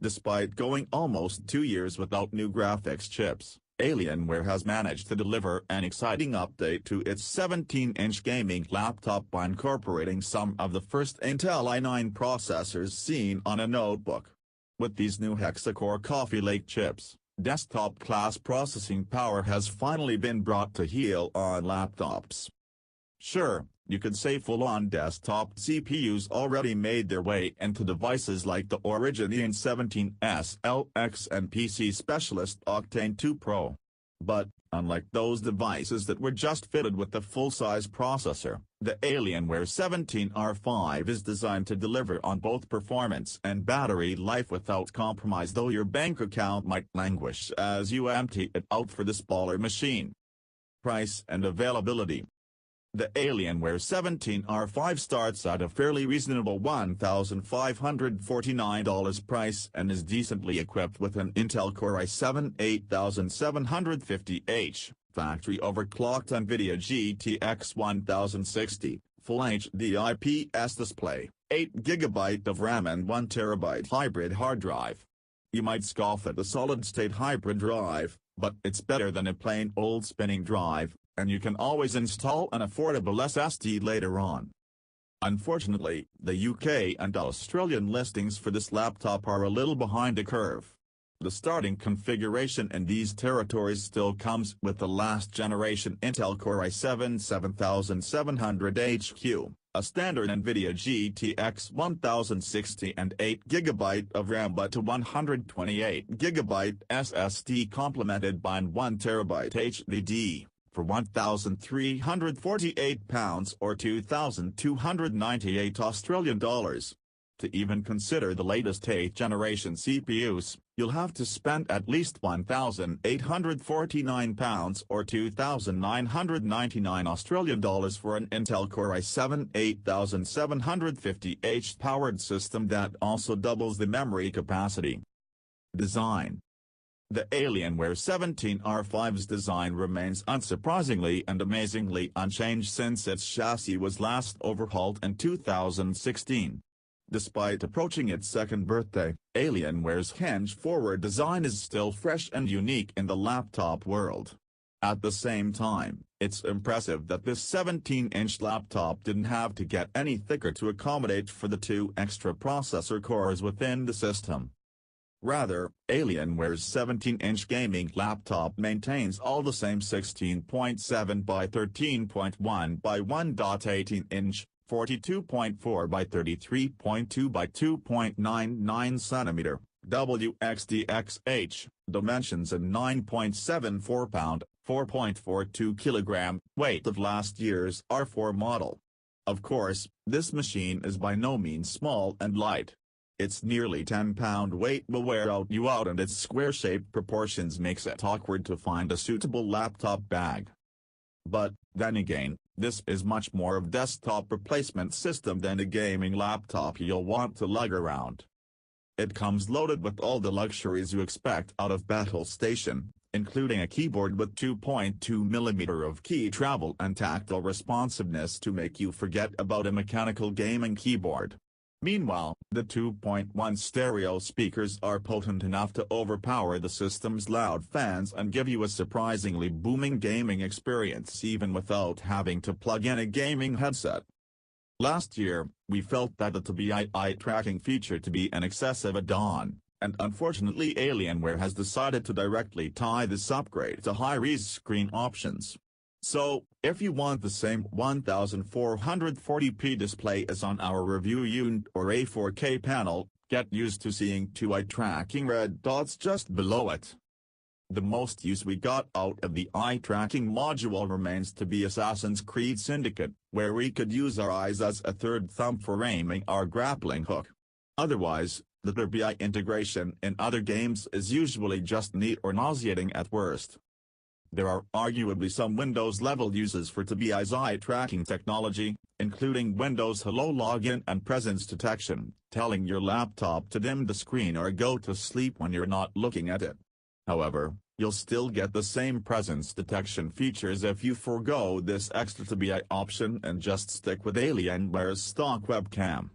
Despite going almost 2 years without new graphics chips, Alienware has managed to deliver an exciting update to its 17-inch gaming laptop by incorporating some of the first Intel i9 processors seen on a notebook. With these new hexa-core Coffee Lake chips, desktop-class processing power has finally been brought to heel on laptops. Sure, you could say full-on desktop CPUs already made their way into devices like the Origin E17S LX and PC specialist Octane 2 Pro. But, unlike those devices that were just fitted with the full-size processor, the Alienware 17R5 is designed to deliver on both performance and battery life without compromise, though your bank account might languish as you empty it out for the smaller machine. Price and availability. The Alienware 17R5 starts at a fairly reasonable $1,549 price and is decently equipped with an Intel Core i7-8750H, factory overclocked Nvidia GTX 1060, Full HD IPS display, 8GB of RAM and 1TB hybrid hard drive. You might scoff at the solid-state hybrid drive, but it's better than a plain old spinning drive, and you can always install an affordable SSD later on. Unfortunately, the UK and Australian listings for this laptop are a little behind the curve. The starting configuration in these territories still comes with the last-generation Intel Core i7-7700HQ, a standard Nvidia GTX 1060 and 8GB of RAM but a 128GB SSD complemented by an 1TB HDD. For £1,348 or $2,298 Australian dollars. To even consider the latest 8th generation CPUs, you'll have to spend at least £1,849 or $2,999 Australian dollars for an Intel Core i7-8750H powered system that also doubles the memory capacity. Design. The Alienware 17R5's design remains unsurprisingly and amazingly unchanged since its chassis was last overhauled in 2016. Despite approaching its second birthday, Alienware's hinge-forward design is still fresh and unique in the laptop world. At the same time, it's impressive that this 17-inch laptop didn't have to get any thicker to accommodate for the 2 extra processor cores within the system. Rather, Alienware's 17-inch gaming laptop maintains all the same 16.7 by 13.1 by 1.18-inch, 42.4 by 33.2 by 2.99 cm, WXDXH, dimensions and 9.74 pound, 4.42 kg, weight of last year's R4 model. Of course, this machine is by no means small and light. Its nearly 10-pound weight will wear you out and its square-shaped proportions makes it awkward to find a suitable laptop bag. But, then again, this is much more of a desktop replacement system than a gaming laptop you'll want to lug around. It comes loaded with all the luxuries you expect out of Battle Station, including a keyboard with 2.2mm of key travel and tactile responsiveness to make you forget about a mechanical gaming keyboard. Meanwhile, the 2.1 stereo speakers are potent enough to overpower the system's loud fans and give you a surprisingly booming gaming experience even without having to plug in a gaming headset. Last year, we felt that the eye tracking feature to be an excessive add-on, and unfortunately Alienware has decided to directly tie this upgrade to high-res screen options. So, if you want the same 1440p display as on our review unit or a 4K panel, get used to seeing 2 eye tracking red dots just below it. The most use we got out of the eye tracking module remains to be Assassin's Creed Syndicate, where we could use our eyes as a third thumb for aiming our grappling hook. Otherwise, the eye integration in other games is usually just neat or nauseating at worst. There are arguably some Windows-level uses for TBI's eye tracking technology, including Windows Hello Login and presence detection, telling your laptop to dim the screen or go to sleep when you're not looking at it. However, you'll still get the same presence detection features if you forgo this extra TBI option and just stick with Alienware's stock webcam.